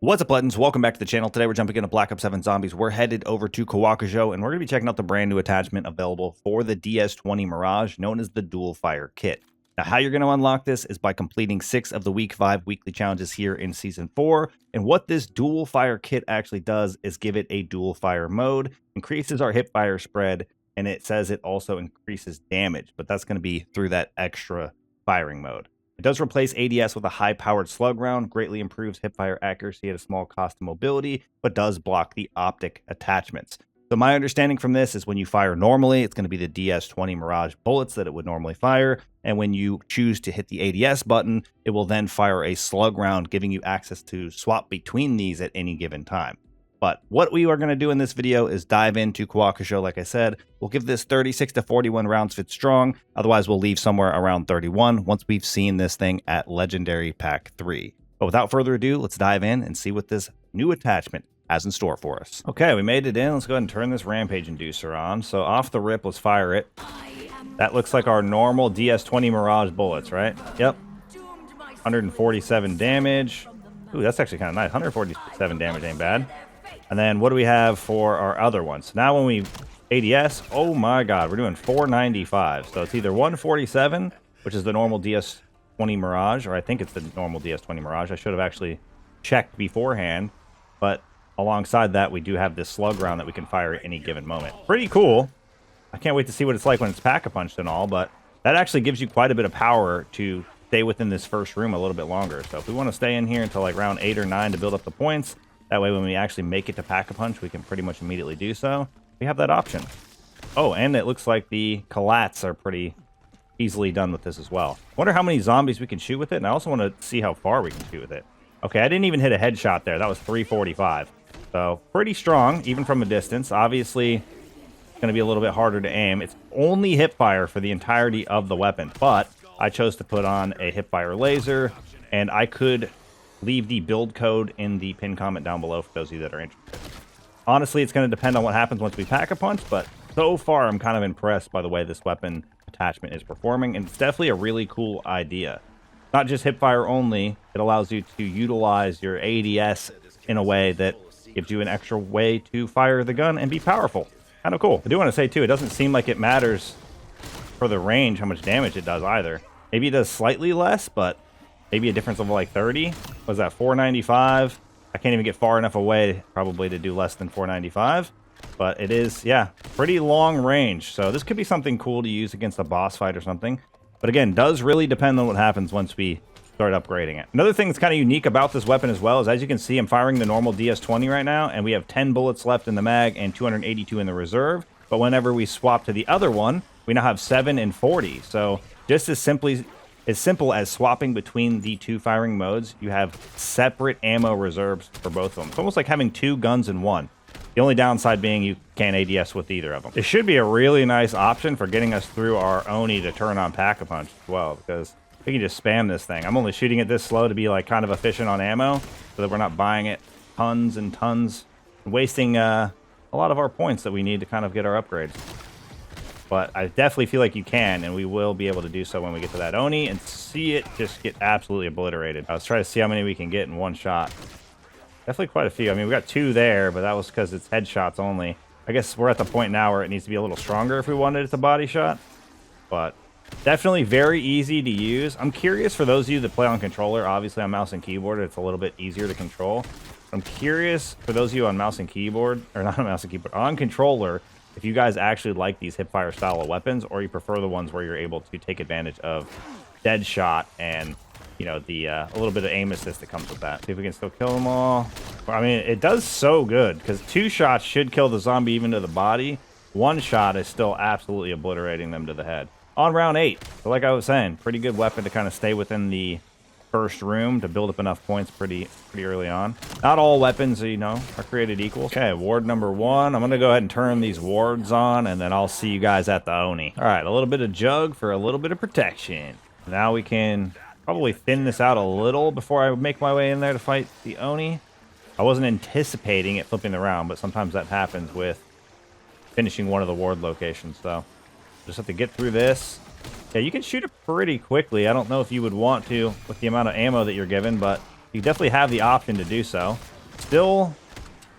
What's up, Legends? Welcome back to the channel. Today we're jumping into Black Ops 7 Zombies. We're headed over to Kowakujo, and we're going to be checking out the brand new attachment available for the DS20 Mirage, known as the Dual Fire Kit. Now, how you're going to unlock this is by completing 6 of the Week 5 weekly challenges here in Season 4. And what this Dual Fire Kit actually does is give it a dual fire mode, increases our hip fire spread, and it says it also increases damage, but that's going to be through that extra firing mode. It does replace ADS with a high-powered slug round, greatly improves hipfire accuracy at a small cost of mobility, but does block the optic attachments. So my understanding from this is when you fire normally, it's going to be the DS20 Mirage bullets that it would normally fire, and when you choose to hit the ADS button, it will then fire a slug round, giving you access to swap between these at any given time. But what we are going to do in this video is dive into Kowakujo. Like I said, we'll give this 36 to 41 rounds fit strong. Otherwise, we'll leave somewhere around 31 once we've seen this thing at Legendary Pack 3. But without further ado, let's dive in and see what this new attachment has in store for us. Okay, we made it in. Let's go ahead and turn this Rampage Inducer on. So off the rip, let's fire it. That looks like our normal DS20 Mirage bullets, right? Yep. 147 damage. Ooh, that's actually kind of nice. 147 damage ain't bad. And then what do we have for our other ones? Now when we ADS, oh my god, we're doing 495. So it's either 147, which is the normal DS20 Mirage, or I think it's the normal DS20 Mirage. I should have actually checked beforehand. But alongside that, we do have this slug round that we can fire at any given moment. Pretty cool. I can't wait to see what it's like when it's pack-a-punched and all, but that actually gives you quite a bit of power to stay within this first room a little bit longer. So if we want to stay in here until like round 8 or 9 to build up the points, that way, when we actually make it to Pack-a-Punch, we can pretty much immediately do so. We have that option. Oh, and it looks like the collats are pretty easily done with this as well. Wonder how many zombies we can shoot with it, and I also want to see how far we can shoot with it. Okay, I didn't even hit a headshot there. That was 345. So, pretty strong, even from a distance. Obviously, it's going to be a little bit harder to aim. It's only hipfire for the entirety of the weapon, but I chose to put on a hipfire laser, and I could leave the build code in the pinned comment down below for those of you that are interested. Honestly, it's going to depend on what happens once we pack-a-punch, but so far I'm kind of impressed by the way this weapon attachment is performing, and it's definitely a really cool idea. Not just hipfire only, it allows you to utilize your ADS in a way that gives you an extra way to fire the gun and be powerful. Kind of cool. I do want to say too, it doesn't seem like it matters for the range how much damage it does either. Maybe it does slightly less, but maybe a difference of like 30. Was that 495? I can't even get far enough away probably to do less than 495. But it is, yeah, pretty long range. So this could be something cool to use against a boss fight or something. But again, does really depend on what happens once we start upgrading it. Another thing that's kind of unique about this weapon as well is, as you can see, I'm firing the normal DS20 right now, and we have 10 bullets left in the mag and 282 in the reserve. But whenever we swap to the other one, we now have 7 and 40. So just as simple as swapping between the 2 firing modes, you have separate ammo reserves for both of them. It's almost like having 2 guns in one. The only downside being you can't ADS with either of them. It should be a really nice option for getting us through our Oni to turn on Pack-a-Punch as well, because we can just spam this thing. I'm only shooting it this slow to be like kind of efficient on ammo, so that we're not buying it tons and tons, and wasting a lot of our points that we need to kind of get our upgrades. But I definitely feel like you can, and we will be able to do so when we get to that Oni and see it just get absolutely obliterated. I was trying to see how many we can get in one shot. Definitely quite a few. I mean, we got 2 there, but that was because it's headshots only. I guess we're at the point now where it needs to be a little stronger if we wanted it to body shot. But definitely very easy to use. I'm curious for those of you that play on controller. Obviously, on mouse and keyboard, it's a little bit easier to control. I'm curious for those of you on mouse and keyboard, or not on mouse and keyboard, on controller, if you guys actually like these hipfire style of weapons, or you prefer the ones where you're able to take advantage of dead shot and, you know, the a little bit of aim assist that comes with that. See if we can still kill them all. I mean, it does so good, because 2 shots should kill the zombie even to the body. 1 shot is still absolutely obliterating them to the head. On round 8, so like I was saying, pretty good weapon to kind of stay within the first room to build up enough points pretty early on. Not all weapons, you know, are created equal. Okay, ward number 1. I'm going to go ahead and turn these wards on, and then I'll see you guys at the Oni. All right, a little bit of jug for a little bit of protection. Now we can probably thin this out a little before I make my way in there to fight the Oni. I wasn't anticipating it flipping around, but sometimes that happens with finishing one of the ward locations, so just have to get through this. Yeah, you can shoot it pretty quickly. I don't know if you would want to with the amount of ammo that you're given, but you definitely have the option to do so. Still,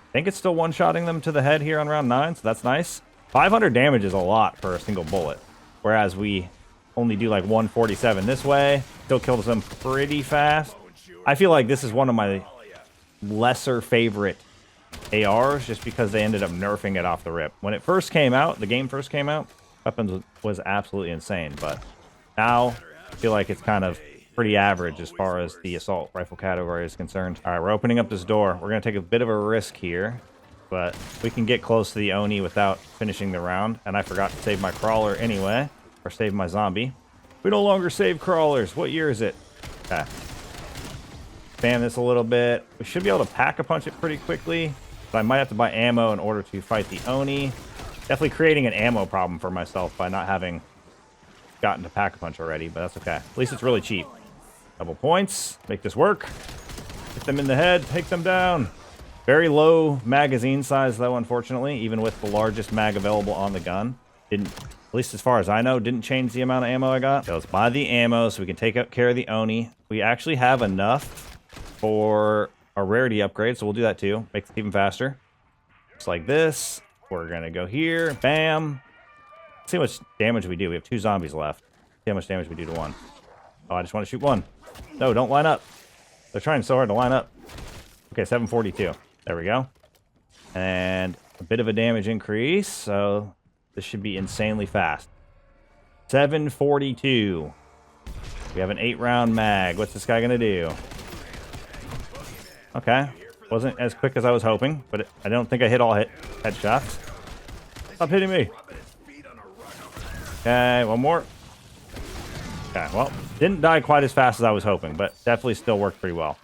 I think it's still one-shotting them to the head here on round 9, so that's nice. 500 damage is a lot for a single bullet, whereas we only do like 147 this way. Still kills them pretty fast. I feel like this is one of my lesser favorite ARs just because they ended up nerfing it off the rip. When it first came out, the game first came out, weapons was absolutely insane, but now I feel like it's kind of pretty average as far as the assault rifle category is concerned. All right, we're opening up this door. We're going to take a bit of a risk here, but we can get close to the Oni without finishing the round, and I forgot to save my crawler anyway, or save my zombie. We no longer save crawlers. What year is it? Okay. Spam this a little bit. We should be able to pack-a-punch it pretty quickly, but I might have to buy ammo in order to fight the Oni. Definitely creating an ammo problem for myself by not having gotten to pack-a-punch already, but that's okay. At least it's really cheap. Double points. Make this work. Hit them in the head. Take them down. Very low magazine size, though, unfortunately, even with the largest mag available on the gun. Didn't, at least as far as I know, didn't change the amount of ammo I got. So let's buy the ammo so we can take care of the Oni. We actually have enough for a rarity upgrade, so we'll do that too. Makes it even faster. Just like this. We're going to go here. Bam. Let's see how much damage we do. We have 2 zombies left. See how much damage we do to one. Oh, I just want to shoot one. No, don't line up. They're trying so hard to line up. Okay, 742. There we go. And a bit of a damage increase, so this should be insanely fast. 742. We have an 8-round mag. What's this guy going to do? Okay. Wasn't as quick as I was hoping, but I don't think I hit all headshots. Stop hitting me. Okay, one more. Okay, well, didn't die quite as fast as I was hoping, but definitely still worked pretty well.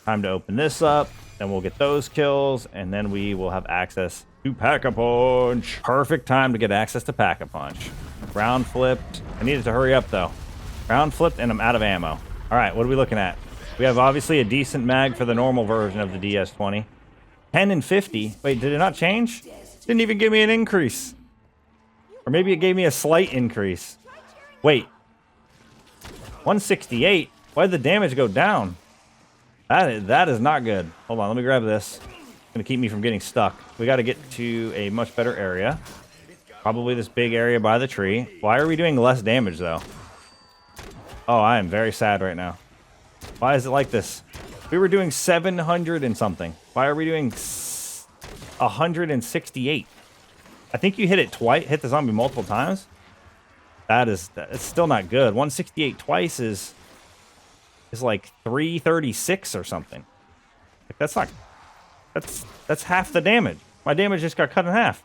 Time to open this up, then we'll get those kills, and then we will have access to Pack-a-Punch. Perfect time to get access to Pack-a-Punch. Round flipped. I needed to hurry up, though. Round flipped, and I'm out of ammo. All right, what are we looking at? We have obviously a decent mag for the normal version of the DS20. 10 and 50. Wait, did it not change? Didn't even give me an increase. Or maybe it gave me a slight increase. Wait. 168? Why did the damage go down? That is not good. Hold on, let me grab this. It's going to keep me from getting stuck. We got to get to a much better area. Probably this big area by the tree. Why are we doing less damage, though? Oh, I am very sad right now. Why is it like this? We were doing 700 and something. Why are we doing 168? I think you hit it twice, hit the zombie multiple times. It's still not good. 168 twice is like 336 or something. Like that's half the damage. My damage just got cut in half.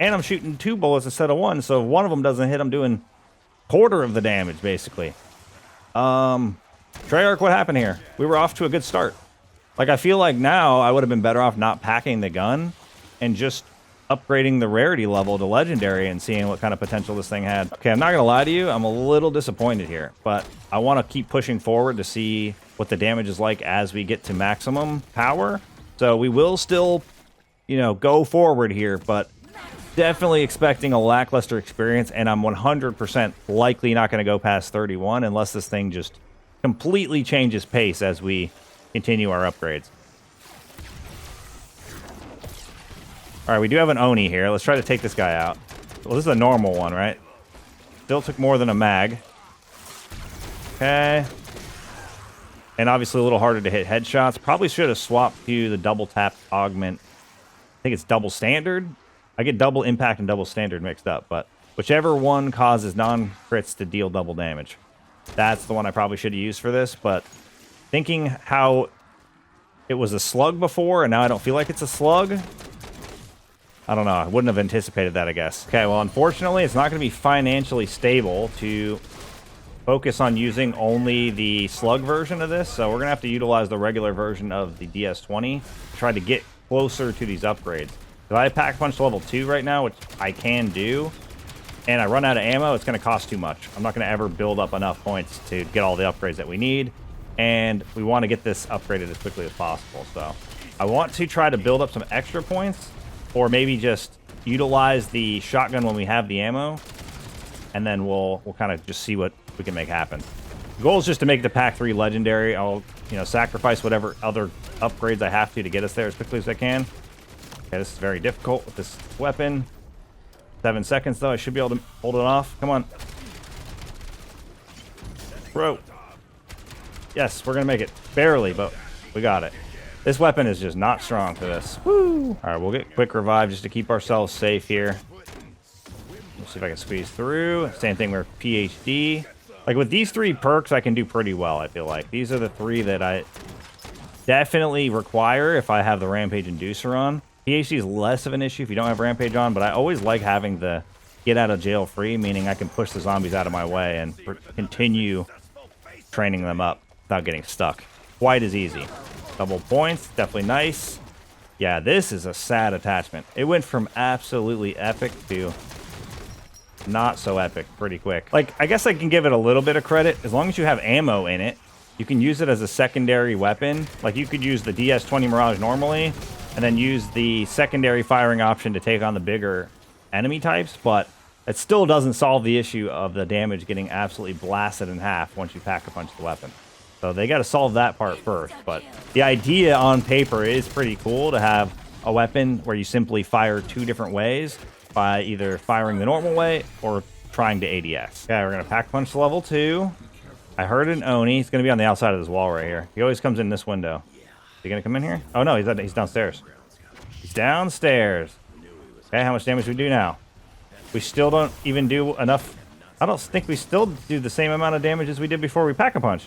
And I'm shooting 2 bullets instead of 1, so if one of them doesn't hit, I'm doing quarter of the damage, basically. Treyarch, what happened here? We were off to a good start. Like, I feel like now I would have been better off not packing the gun and just upgrading the rarity level to legendary and seeing what kind of potential this thing had. Okay, I'm not gonna lie to you, I'm a little disappointed here, but I want to keep pushing forward to see what the damage is like as we get to maximum power. So we will still, you know, go forward here, but definitely expecting a lackluster experience, and I'm 100% likely not going to go past 31 unless this thing just completely changes pace as we continue our upgrades. All right, we do have an Oni here. Let's try to take this guy out. Well, this is a normal one, right? Still took more than a mag. Okay. And obviously a little harder to hit headshots. Probably should have swapped to the double tap augment. I think it's double standard. I get double impact and double standard mixed up, but whichever one causes non-crits to deal double damage. That's the one I probably should have used for this, but thinking how it was a slug before and now I don't feel like it's a slug, I don't know. I wouldn't have anticipated that, I guess. Okay, well, unfortunately, it's not going to be financially stable to focus on using only the slug version of this, so we're going to have to utilize the regular version of the DS20 to try to get closer to these upgrades. If I pack punch level 2 right now, which I can do, and I run out of ammo, it's going to cost too much. I'm not going to ever build up enough points to get all the upgrades that we need, and we want to get this upgraded as quickly as possible. So I want to try to build up some extra points, or maybe just utilize the shotgun when we have the ammo, and then we'll kind of just see what we can make happen. The goal is just to make the Pack 3 legendary. I'll you know, sacrifice whatever other upgrades I have to get us there as quickly as I can. Okay, this is very difficult with this weapon. 7 seconds, though. I should be able to hold it off. Come on. Bro. Yes, we're going to make it. Barely, but we got it. This weapon is just not strong for this. Woo! All right, we'll get quick revive just to keep ourselves safe here. Let's see if I can squeeze through. Same thing with PhD. Like, with these 3 perks, I can do pretty well, I feel like. These are the 3 that I definitely require if I have the Rampage Inducer on. PhD is less of an issue if you don't have Rampage on, but I always like having the get out of jail free, meaning I can push the zombies out of my way and continue training them up without getting stuck. Quite as easy. Double points, definitely nice. Yeah, this is a sad attachment. It went from absolutely epic to not so epic pretty quick. Like, I guess I can give it a little bit of credit. As long as you have ammo in it, you can use it as a secondary weapon. Like, you could use the DS20 Mirage normally, and then use the secondary firing option to take on the bigger enemy types, but it still doesn't solve the issue of the damage getting absolutely blasted in half once you pack-a-punch the weapon. So they got to solve that part first, but the idea on paper is pretty cool to have a weapon where you simply fire 2 different ways by either firing the normal way or trying to ADS. Okay, we're going to pack punch to level 2. I heard an Oni. He's going to be on the outside of this wall right here. He always comes in this window. Is he going to come in here? Oh, no, he's downstairs. He's downstairs. Okay, how much damage do we do now? We still don't even do enough. I don't think we still do the same amount of damage as we did before we pack-a-punch.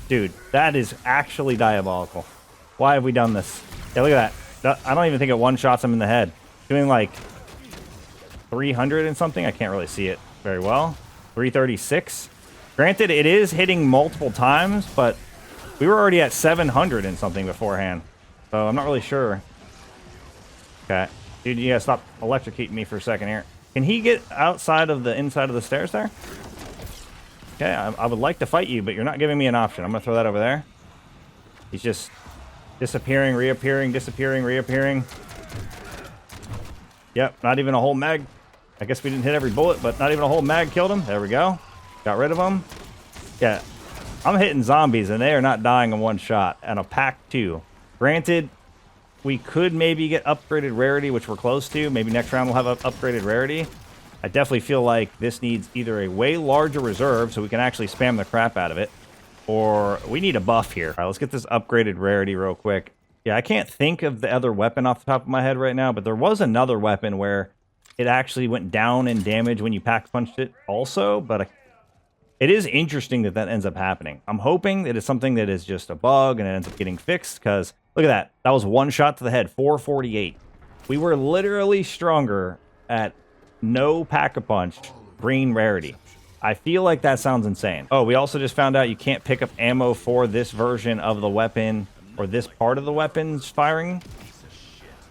Dude, that is actually diabolical. Why have we done this? Yeah, look at that. I don't even think it one-shots him in the head. Doing like 300 and something. I can't really see it very well. 336. Granted, it is hitting multiple times, but we were already at 700 and something beforehand. So I'm not really sure. Okay. Dude, you gotta stop electrocuting me for a second here. Can he get outside of the inside of the stairs there? Okay, I would like to fight you, but you're not giving me an option. I'm gonna throw that over there. He's just disappearing, reappearing, disappearing, reappearing. Yep, not even a whole mag. I guess we didn't hit every bullet, but not even a whole mag killed him. There we go. Got rid of him. Yeah, I'm hitting zombies, and they are not dying in one shot. And a pack 2. Granted, we could maybe get upgraded rarity, which we're close to. Maybe next round we'll have upgraded rarity. I definitely feel like this needs either a way larger reserve so we can actually spam the crap out of it, or we need a buff here. All right, let's get this upgraded rarity real quick. Yeah, I can't think of the other weapon off the top of my head right now, but there was another weapon where it actually went down in damage when you pack-punched it also, but it is interesting that that ends up happening. I'm hoping that it's something that is just a bug and it ends up getting fixed, because look at that. That was 1 shot to the head, 448. We were literally stronger at no pack-a-punch, green rarity. I feel like that sounds insane. Oh, we also just found out you can't pick up ammo for this version of the weapon or this part of the weapon's firing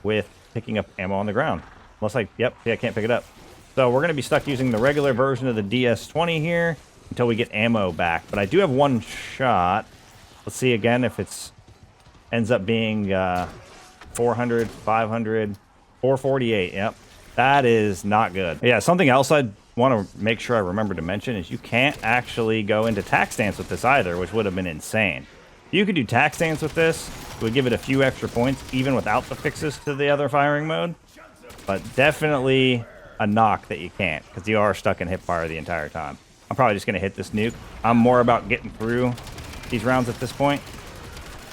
with picking up ammo on the ground. Unless I can't pick it up. So we're going to be stuck using the regular version of the DS20 here until we get ammo back. But I do have 1 shot. Let's see again if it's ends up being 400, 500, 448. Yep. That is not good. Yeah, something else I'd want to make sure I remember to mention is you can't actually go into tac stance with this either, which would have been insane. You could do tac stance with this. It would give it a few extra points, even without the fixes to the other firing mode. But definitely a knock that you can't, because you are stuck in hip fire the entire time. I'm probably just going to hit this nuke. I'm more about getting through these rounds at this point.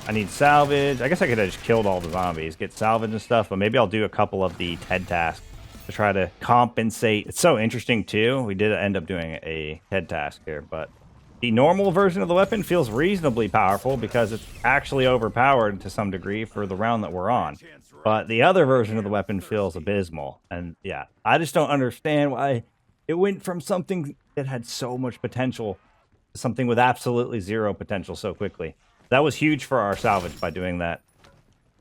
I need salvage. I guess I could have just killed all the zombies, get salvage and stuff, but maybe I'll do a couple of the TED tasks to try to compensate. It's so interesting, too. We did end up doing a TED task here, but the normal version of the weapon feels reasonably powerful because it's actually overpowered to some degree for the round that we're on. But the other version of the weapon feels abysmal. And yeah, I just don't understand why it went from something that had so much potential to something with absolutely zero potential so quickly. That was huge for our salvage by doing that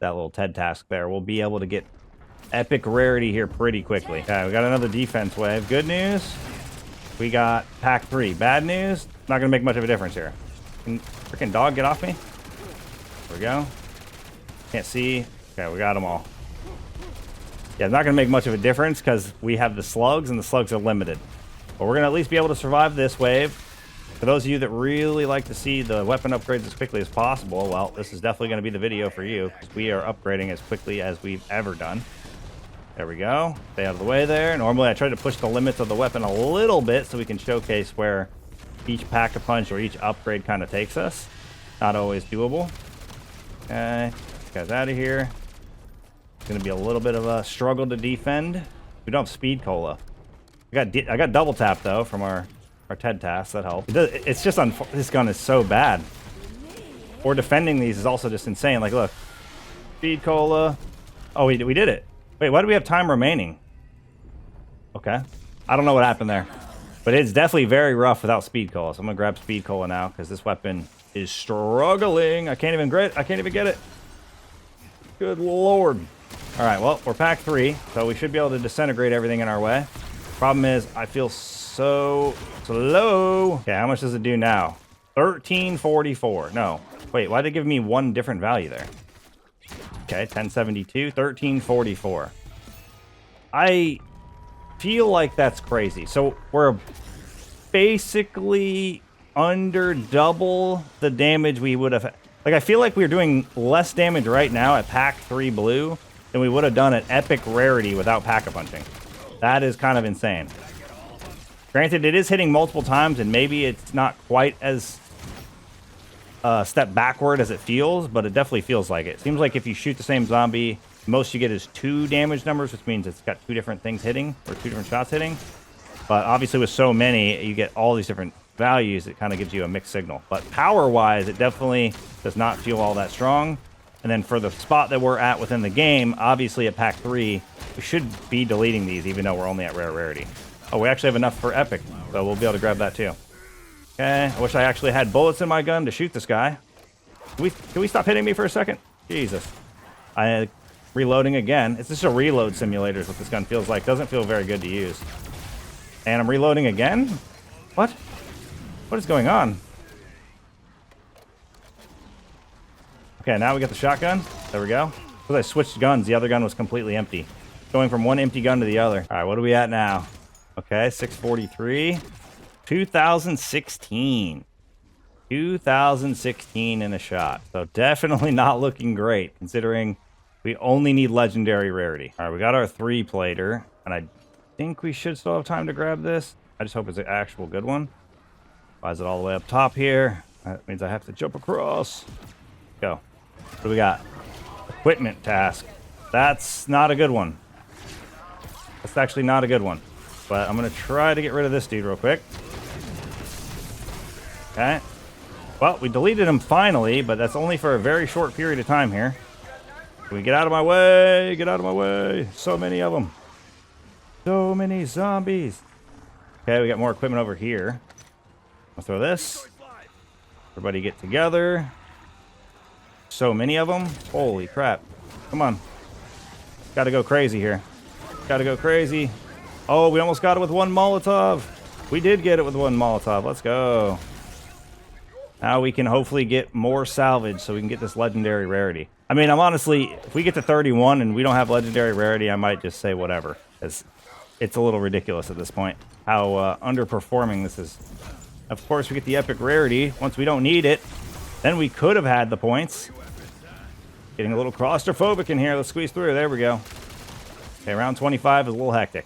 little TED task there. We'll be able to get epic rarity here pretty quickly. Okay, we got another defense wave. Good news. We got pack 3. Bad news. Not going to make much of a difference here. Can freaking dog get off me? There we go. Can't see. Okay, we got them all. Yeah, not going to make much of a difference because we have the slugs and the slugs are limited. But we're going to at least be able to survive this wave. For those of you that really like to see the weapon upgrades as quickly as possible, well, this is definitely going to be the video for you, because we are upgrading as quickly as we've ever done. There we go. Stay out of the way there. Normally, I try to push the limits of the weapon a little bit so we can showcase where each pack-a-punch or each upgrade kind of takes us. Not always doable. Okay, this guy's out of here. It's going to be a little bit of a struggle to defend. We don't have speed cola. I got double tap though from our TED task. That helps. It's just this gun is so bad. Or defending these is also just insane. Like, look, speed cola. Oh, we did it. Wait, why do we have time remaining? Okay, I don't know what happened there, but it's definitely very rough without speed cola. So I'm gonna grab speed cola now because this weapon is struggling. I can't even get it. Good lord. All right, well, we're pack 3, so we should be able to disintegrate everything in our way. Problem is, I feel so slow. Okay, how much does it do now? 1344. No, wait, why did it give me one different value there? Okay, 1072, 1344. I feel like that's crazy. So we're basically under double the damage we would have. Like, I feel like we're doing less damage right now at pack 3 blue than we would have done at epic rarity without pack-a-punching. That is kind of insane. Granted, it is hitting multiple times, and maybe it's not quite as step backward as it feels, but it definitely feels like it. Seems like if you shoot the same zombie, most you get is 2 damage numbers, which means it's got 2 different things hitting, or 2 different shots hitting. But obviously with so many, you get all these different values. It kind of gives you a mixed signal. But power-wise, it definitely does not feel all that strong. And then for the spot that we're at within the game, obviously at pack 3, we should be deleting these, even though we're only at rare rarity. Oh, we actually have enough for epic, so we'll be able to grab that too. Okay, I wish I actually had bullets in my gun to shoot this guy. Can we stop hitting me for a second? Jesus. Reloading again. It's just a reload simulator is what this gun feels like. Doesn't feel very good to use. And I'm reloading again? What? What is going on? Okay, now we got the shotgun. There we go. Because I switched guns, the other gun was completely empty. Going from one empty gun to the other. All right, what are we at now? Okay, 643. 2016. 2016 in a shot. So definitely not looking great, considering we only need legendary rarity. All right, we got our 3-plater, and I think we should still have time to grab this. I just hope it's an actual good one. Why is it all the way up top here? That means I have to jump across. Go. What do we got? Equipment task. That's not a good one. That's actually not a good one. But I'm going to try to get rid of this dude real quick. Okay. Well, we deleted him finally, but that's only for a very short period of time here. Can we get out of my way? Get out of my way. So many of them. So many zombies. Okay, we got more equipment over here. I'll throw this. Everybody get together. So many of them. Holy crap. Come on. Gotta go crazy here. Gotta go crazy. Oh, we almost got it with one Molotov. We did get it with one Molotov. Let's go. Now we can hopefully get more salvage so we can get this legendary rarity. I mean, I'm honestly, if we get to 31 and we don't have legendary rarity, I might just say whatever. It's a little ridiculous at this point how underperforming this is. Of course, we get the epic rarity. Once we don't need it, then we could have had the points. Getting a little claustrophobic in here. Let's squeeze through. There we go. Okay, round 25 is a little hectic.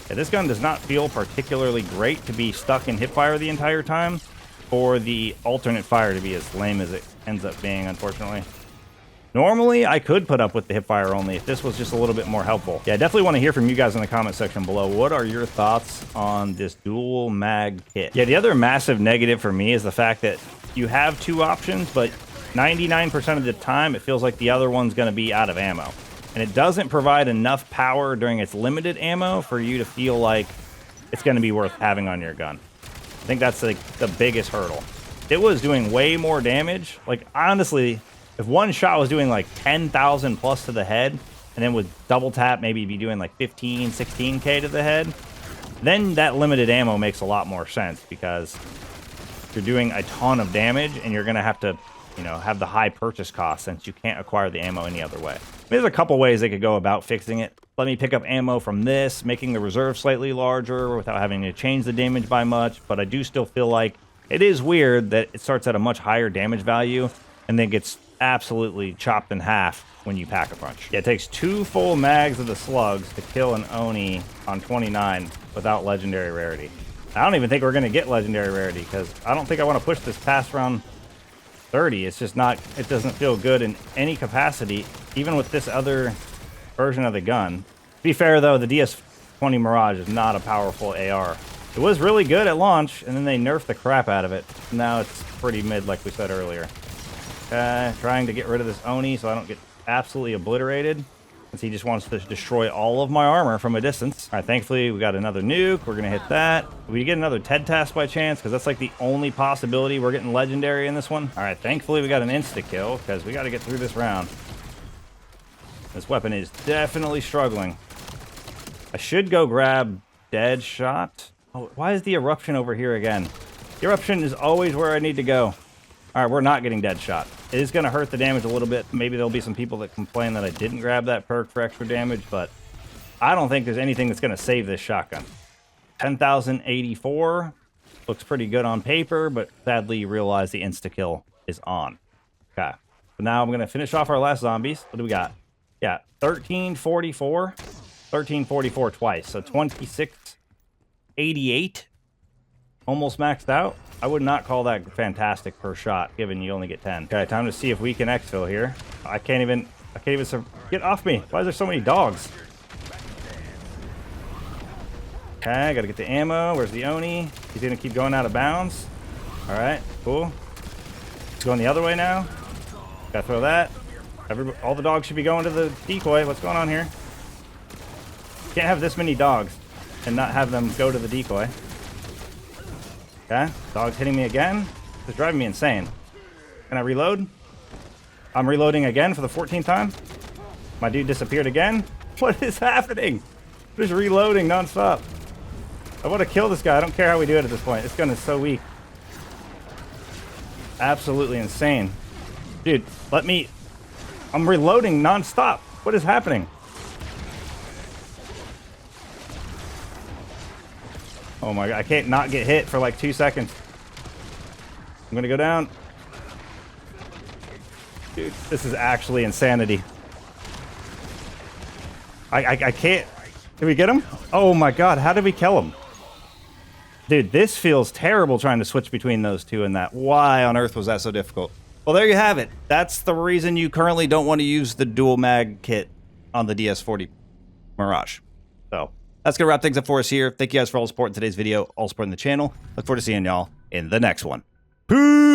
Okay, this gun does not feel particularly great to be stuck in hipfire the entire time, or the alternate fire to be as lame as it ends up being, unfortunately. Normally, I could put up with the hipfire only if this was just a little bit more helpful. Yeah, I definitely want to hear from you guys in the comment section below. What are your thoughts on this dual mag kit? Yeah, the other massive negative for me is the fact that you have 2 options, but 99% of the time, it feels like the other one's going to be out of ammo. And it doesn't provide enough power during its limited ammo for you to feel like it's going to be worth having on your gun. I think that's like the biggest hurdle. It was doing way more damage. Like, honestly, if one shot was doing like 10,000 plus to the head, and then with double tap maybe be doing like 15, 16k to the head, then that limited ammo makes a lot more sense, because you're doing a ton of damage and you're going to have to, you know, have the high purchase cost since you can't acquire the ammo any other way. There's a couple ways they could go about fixing it. Let me pick up ammo from this, making the reserve slightly larger without having to change the damage by much, but I do still feel like It is weird that it starts at a much higher damage value and then gets absolutely chopped in half when you pack a punch. Yeah, it takes 2 full mags of the slugs to kill an Oni on 29 without legendary rarity. I don't even think we're going to get legendary rarity because I don't think I want to push this past round 30. It's just not, it doesn't feel good in any capacity, even with this other version of the gun. To be fair though, the DS20 Mirage is not a powerful AR. It was really good at launch, and then they nerfed the crap out of it. Now it's pretty mid, like we said earlier. Trying to get rid of this Oni so I don't get absolutely obliterated, since he just wants to destroy all of my armor from a distance. All right, thankfully we got another nuke. We're gonna hit that. Will we get another TED task by chance? Because that's like the only possibility we're getting legendary in this one. All right, thankfully we got an insta kill because we got to get through this round. This weapon is definitely struggling. I should go grab dead shot. Oh, why is the eruption over here again? The eruption is always where I need to go. All right, we're not getting dead shot. It is going to hurt the damage a little bit. Maybe there'll be some people that complain that I didn't grab that perk for extra damage, but I don't think there's anything that's going to save this shotgun. 10,084 looks pretty good on paper, but sadly you realize the insta-kill is on. Okay, so now I'm going to finish off our last zombies. What do we got? Yeah, 1344. 1344 twice, so 2688. Almost maxed out. I would not call that fantastic per shot, given you only get 10. Okay, time to see if we can exfil here. I can't even get off me. Why is there so many dogs? Okay, I gotta get the ammo. Where's the Oni? He's gonna keep going out of bounds. All right, cool. He's going the other way now. Gotta throw that. All the dogs should be going to the decoy. What's going on here? Can't have this many dogs and not have them go to the decoy. Okay, dog's hitting me again. It's driving me insane. Can I reload? I'm reloading again for the 14th time. My dude disappeared again. What is happening? Just reloading nonstop. I want to kill this guy. I don't care how we do it at this point. This gun is so weak. Absolutely insane. Dude, let me... I'm reloading nonstop. What is happening? Oh my god, I can't not get hit for like 2 seconds. I'm gonna go down. Dude, this is actually insanity. I can't... Did we get him? Oh my god, how did we kill him? Dude, this feels terrible trying to switch between those two and that. Why on earth was that so difficult? Well, there you have it. That's the reason you currently don't want to use the dual mag kit on the DS20 Mirage. So... that's going to wrap things up for us here. Thank you guys for all the support in today's video, all supporting the channel. Look forward to seeing y'all in the next one. Peace!